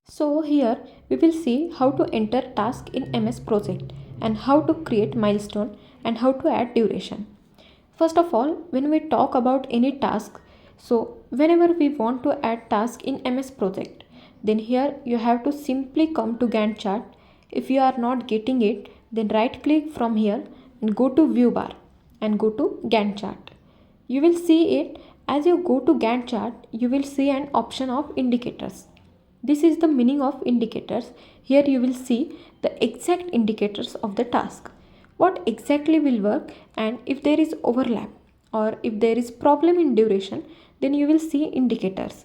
So here we will see how to enter task in MS Project and how to create milestone and how to add duration. First of all, when we talk about any task, so whenever we want to add task in MS Project, then here you have to simply come to Gantt chart. If you are not getting it, then right click from here and go to view bar and go to Gantt chart. You will see it. As you go to Gantt chart, you will see an option of indicators. This is the meaning of indicators. Here you will see the exact indicators of the task. What exactly will work, and if there is overlap or if there is problem in duration, then you will see indicators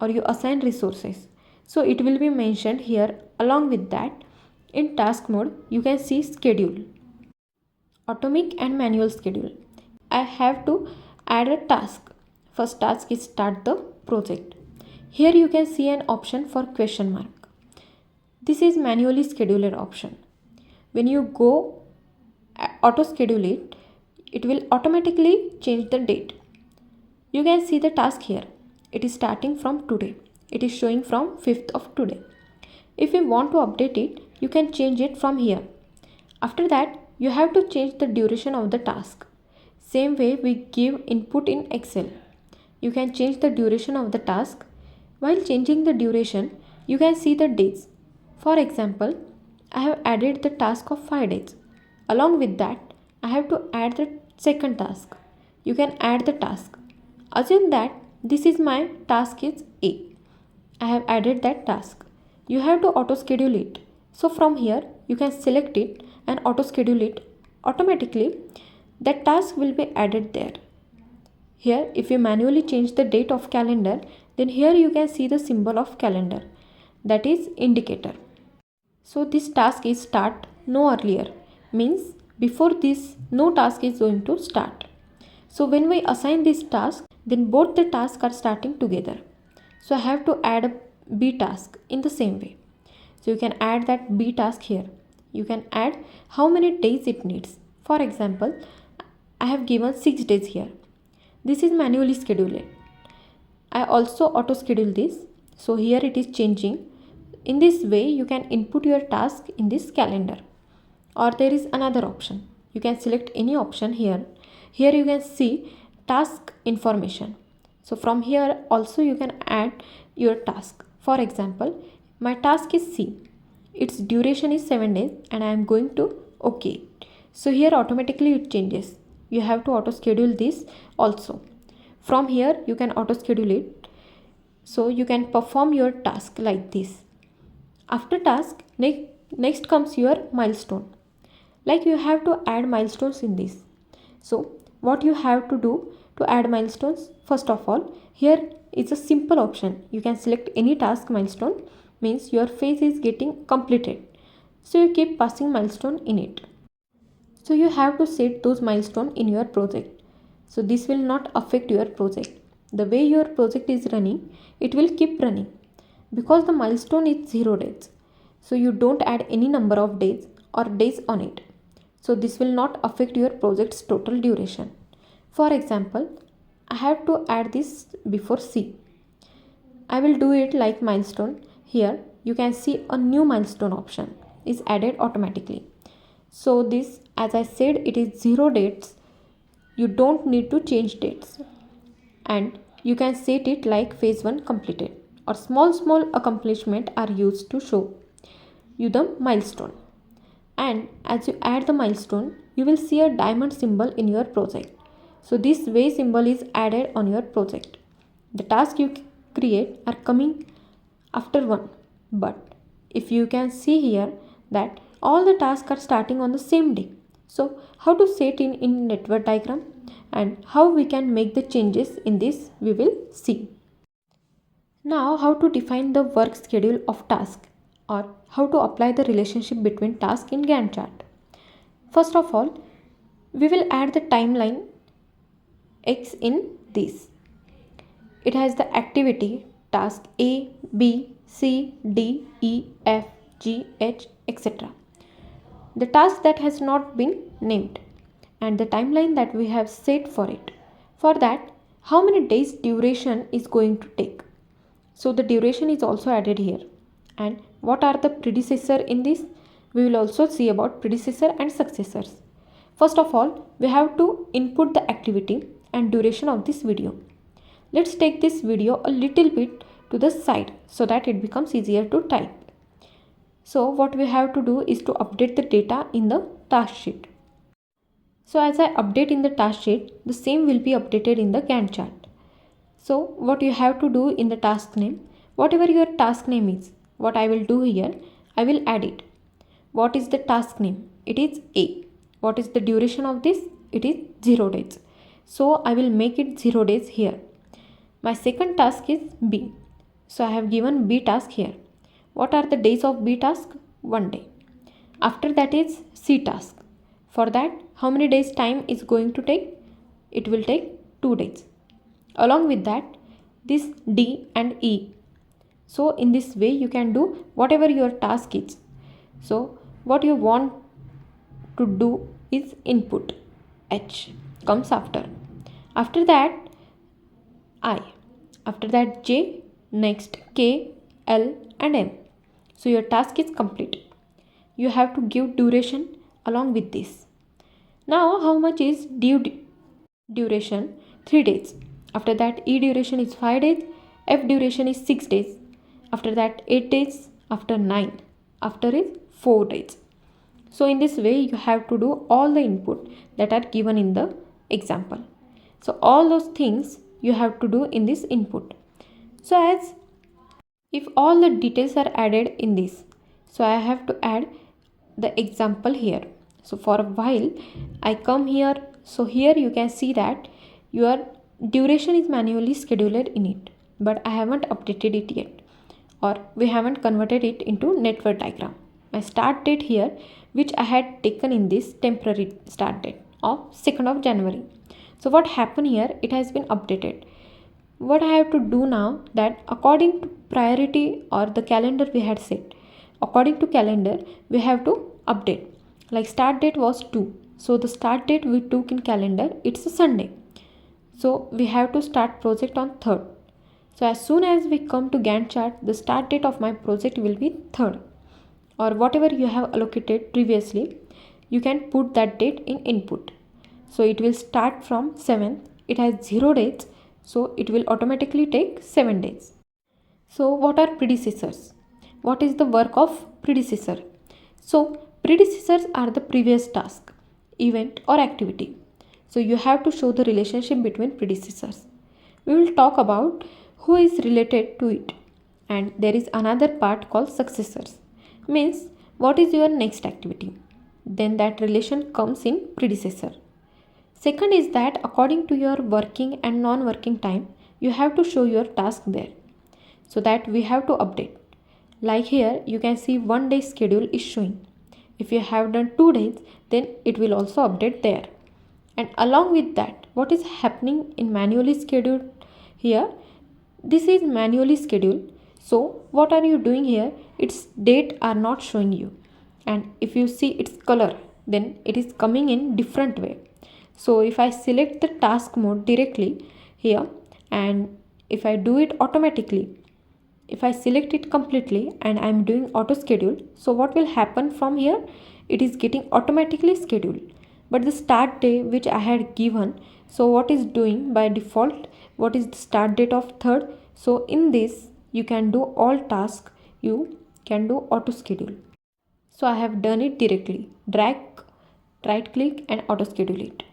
or you assign resources. So it will be mentioned here. Along with that, in task mode you can see schedule, atomic and manual schedule. I have to add a task. First task is start the project. Here you can see an option for question mark. This is manually scheduler option. When you go auto schedule it, it will automatically change the date. You can see the task here. It is starting from today. It is showing from 5th of today. If you want to update it, you can change it from here. After that, you have to change the duration of the task. Same way we give input in Excel. You can change the duration of the task. While changing the duration, you can see the days. For example, I have added the task of 5 days. Along with that, I have to add the second task. You can add the task. Assume that this is my task is A. I have added that task. You have to auto schedule it. So from here, you can select it and auto schedule it. Automatically, that task will be added there. Here, if you manually change the date of calendar, then here you can see the symbol of calendar, that is indicator. So this task is start no earlier, means before this no task is going to start. So when we assign this task, then both the tasks are starting together. So I have to add a B task in the same way. So you can add that B task here. You can add how many days it needs. For example, I have given 6 days here. This is manually scheduled. I also auto schedule this. So here it is changing. In this way, you can input your task in this calendar. Or there is another option. You can select any option here. Here you can see task information. So from here also you can add your task. For example, my task is C. Its duration is 7 days and I am going to OK. So here automatically it changes. You have to auto schedule this also. From here you can auto schedule it. So you can perform your task like this. After task, next comes your milestone. Like you have to add milestones in this. So what you have to do to add milestones? First of all, here is a simple option. You can select any task milestone, means your phase is getting completed. So you keep passing milestone in it. So you have to set those milestones in your project. So this will not affect your project. The way your project is running, it will keep running. Because the milestone is 0 days. So you don't add any number of days or days on it. So this will not affect your project's total duration. For example, I have to add this before C. I will do it like milestone. Here you can see a new milestone option is added automatically. So this, as I said, it is 0 dates. You don't need to change dates. And you can set it like phase 1 completed, or small accomplishment are used to show you the milestone. And as you add the milestone, you will see a diamond symbol in your project. So this way symbol is added on your project. The tasks you create are coming after one. But if you can see here that all the tasks are starting on the same day. So how to set in network diagram and how we can make the changes in this we will see. Now how to define the work schedule of task, or how to apply the relationship between task in Gantt chart. First of all, we will add the timeline X in this. It has the activity task A, B, C, D, E, F, G, H, etc. The task that has not been named and the timeline that we have set for it. For that, how many days duration is going to take. So the duration is also added here. And what are the predecessor in this? We will also see about predecessor and successors. First of all, we have to input the activity and duration of this video. Let's take this video a little bit to the side so that it becomes easier to type. So what we have to do is to update the data in the task sheet. So as I update in the task sheet, the same will be updated in the Gantt chart. So what you have to do in the task name, whatever your task name is, what I will do here, I will add it. What is the task name? It is A. What is the duration of this? It is 0 days. So I will make it 0 days here. My second task is B. So I have given B task here. What are the days of B task? 1 day. After that is C task. For that, how many days time is going to take? It will take 2 days. Along with that, this D and E. So in this way you can do whatever your task is. So what you want to do is input. H comes after. After that I. After that J. Next K, L and M. So your task is complete. You have to give duration along with this. Now how much is duration? 3 days. After that E duration is 5 days. F duration is 6 days. After that 8 days. After 9. After is 4 days. So in this way you have to do all the input that are given in the example. So all those things you have to do in this input. So as if all the details are added in this, so I have to add the example here. So for a while I come here. So here you can see that your duration is manually scheduled in it, but I haven't updated it yet, or we haven't converted it into network diagram. My start date here, which I had taken in this temporary start date of 2nd of January. So what happened here, it has been updated. What I have to do now, that according to priority or the calendar we had set, according to calendar we have to update. Like start date was 2. So the start date we took in calendar, it's a Sunday. So we have to start project on 3rd. So as soon as we come to Gantt chart, the start date of my project will be 3rd, or whatever you have allocated previously, you can put that date in input. So it will start from 7th. It has 0 days. So it will automatically take 7 days. So what are predecessors? What is the work of predecessor? So predecessors are the previous task, event or activity. So you have to show the relationship between predecessors. We will talk about who is related to it. And there is another part called successors. Means what is your next activity? Then that relation comes in predecessor. Second is that according to your working and non-working time, you have to show your task there. So that we have to update. Like here, you can see 1 day schedule is showing. If you have done 2 days, then it will also update there. And along with that, what is happening in manually scheduled here? This is manually scheduled. So what are you doing here? Its date are not showing you. And if you see its color, then it is coming in different way. So if I select the task mode directly here, and if I do it automatically, if I select it completely and I am doing auto schedule, so what will happen from here? It is getting automatically scheduled. But the start day which I had given, so what is doing by default, what is the start date of 3rd? So in this you can do all tasks, you can do auto schedule. So I have done it directly. Drag, right click and auto schedule it.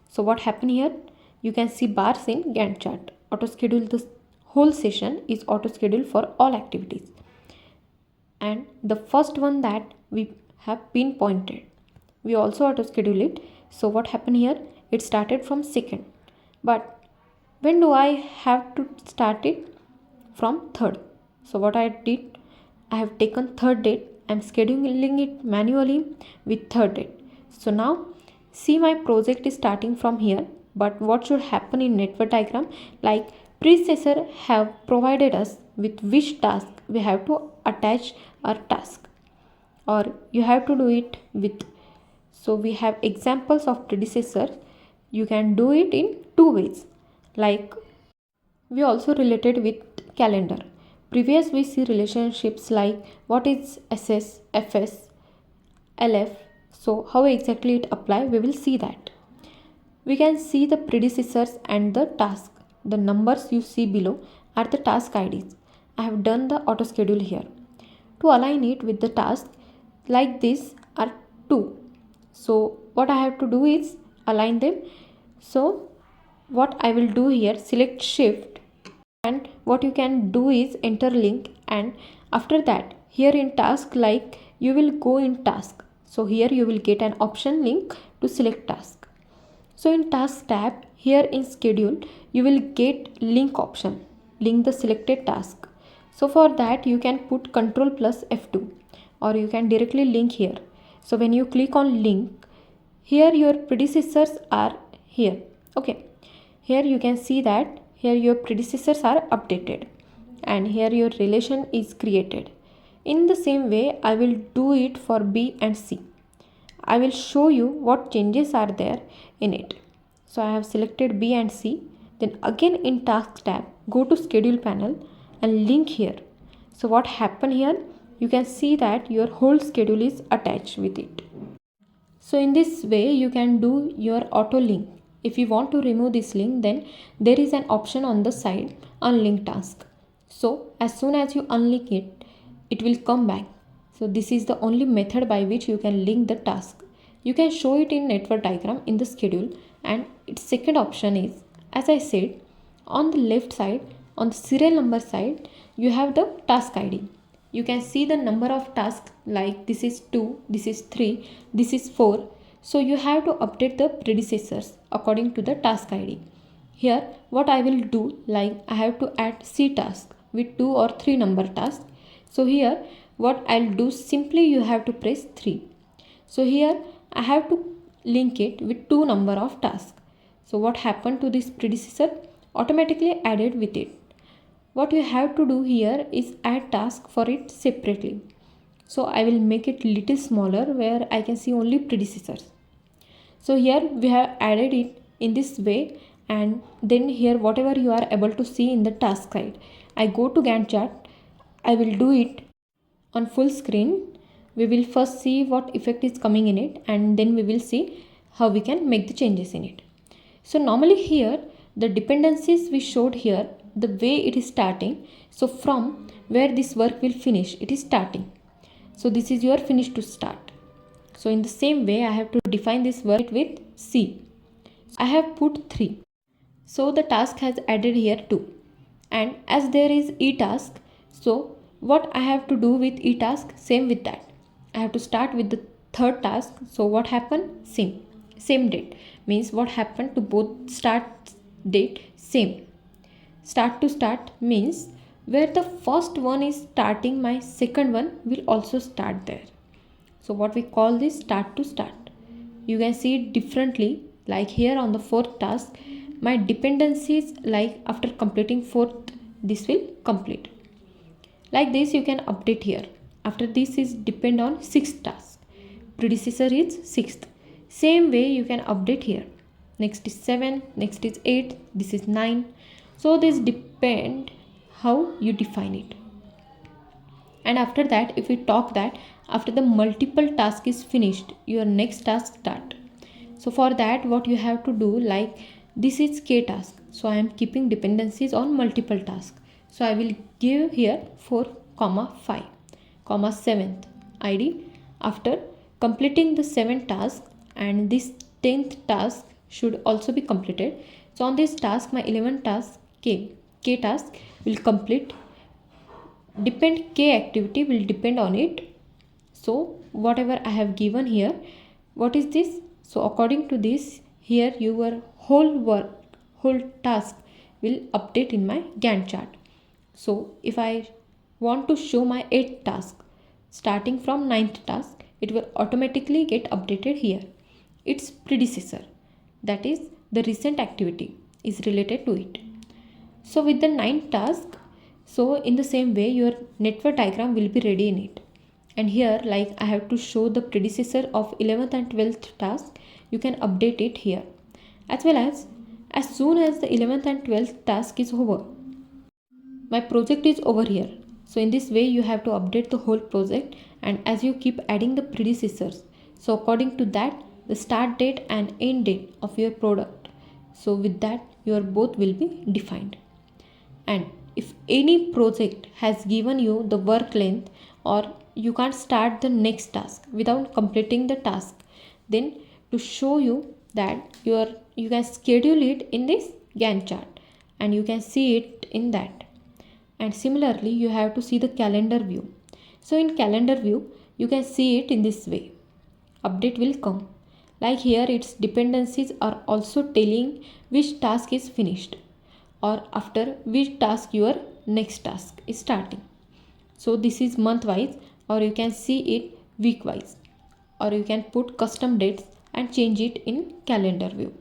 So what happened here? You can see bars in Gantt chart. Auto schedule, this whole session is auto schedule for all activities. And the first one that we have pinpointed, we also auto schedule it. So what happened here? It started from 2nd. But when do I have to start it? From 3rd. So what I did, I have taken 3rd date. I am scheduling it manually with 3rd date. So now see, my project is starting from here. But what should happen in network diagram? Like predecessor have provided us with which task we have to attach our task, or you have to do it with. So we have examples of predecessors. You can do it in 2 ways. Like we also related with calendar. Previous we see relationships like what is SS, FS, LF. So how exactly it apply, we will see that. We can see the predecessors and the task. The numbers you see below are the task IDs. I have done the auto schedule here. To align it with the task like this are 2. So what I have to do is align them. So what I will do here, select shift, and what you can do is enter link, and after that here in task, like you will go in task. So here you will get an option link to select task. So in task tab, here in schedule, you will get link option, link the selected task. So for that you can put Ctrl plus F2, or you can directly link here. So when you click on link, here your predecessors are here. Okay, here you can see that here your predecessors are updated and here your relation is created. In the same way, I will do it for B and C. I will show you what changes are there in it. So I have selected B and C. Then again in task tab, go to schedule panel and link here. So what happened here? You can see that your whole schedule is attached with it. So in this way you can do your auto link. If you want to remove this link, then there is an option on the side, unlink task. So as soon as you unlink it, it will come back. So this is the only method by which you can link the task. You can show it in network diagram in the schedule, and its second option is, as I said, on the left side, on the serial number side, you have the task ID. You can see the number of tasks, like this is 2, this is 3, this is 4. So you have to update the predecessors according to the task ID. Here what I will do, like I have to add C task with 2 or 3 number tasks. So here what I'll do, simply you have to press 3. So here I have to link it with 2 number of tasks. So what happened to this predecessor? Automatically added with it. What you have to do here is add task for it separately. So I will make it little smaller where I can see only predecessors. So here we have added it in this way, and then here whatever you are able to see in the task side, I go to Gantt chart. I will do it on full screen. We will first see what effect is coming in it, and then we will see how we can make the changes in it. So normally here the dependencies we showed here, the way it is starting. So from where this work will finish, it is starting. So this is your finish to start. So in the same way I have to define this work with C. I have put 3. So the task has added here 2. And as there is E task, so what I have to do with E task, same with that. I have to start with the third task. So what happened? Same date. Means what happened to both start date? Same. Start to start means where the first one is starting, my second one will also start there. So what we call this start to start. You can see it differently, like here on the fourth task, my dependencies, like after completing fourth, this will complete. Like this you can update here. After this is depend on sixth task. Predecessor is sixth. Same way you can update here. Next is 7, next is 8, this is 9. So this depend how you define it. And after that, if we talk that after the multiple task is finished, your next task start. So for that what you have to do, like this is K task. So I am keeping dependencies on multiple tasks. So I will give here 4, 5, 7th ID after completing the 7th task, and this 10th task should also be completed. So on this task, my 11th task K task will complete. Depend K activity will depend on it. So whatever I have given here, what is this? So according to this, here your whole task will update in my Gantt chart. So if I want to show my 8th task starting from 9th task, it will automatically get updated here. Its predecessor, that is the recent activity, is related to it. So with the 9th task, so in the same way your network diagram will be ready in it. And here, like I have to show the predecessor of 11th and 12th task, you can update it here. As well as soon as the 11th and 12th task is over, my project is over here. So in this way you have to update the whole project, and as you keep adding the predecessors, so according to that the start date and end date of your product, so with that your both will be defined. And if any project has given you the work length, or you can't start the next task without completing the task, then to show you that you can schedule it in this Gantt chart and you can see it in that. And similarly you have to see the calendar view. So in calendar view you can see it in this way. Update will come, like here its dependencies are also telling which task is finished or after which task your next task is starting. So this is month wise, or you can see it week wise, or you can put custom dates and change it in calendar view,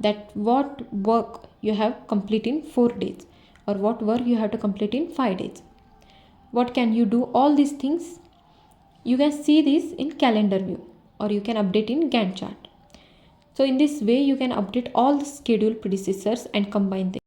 that what work you have complete in 4 days or what work you have to complete in 5 days. What can you do? All these things you can see this in calendar view, or you can update in Gantt chart. So in this way you can update all the schedule predecessors and combine them.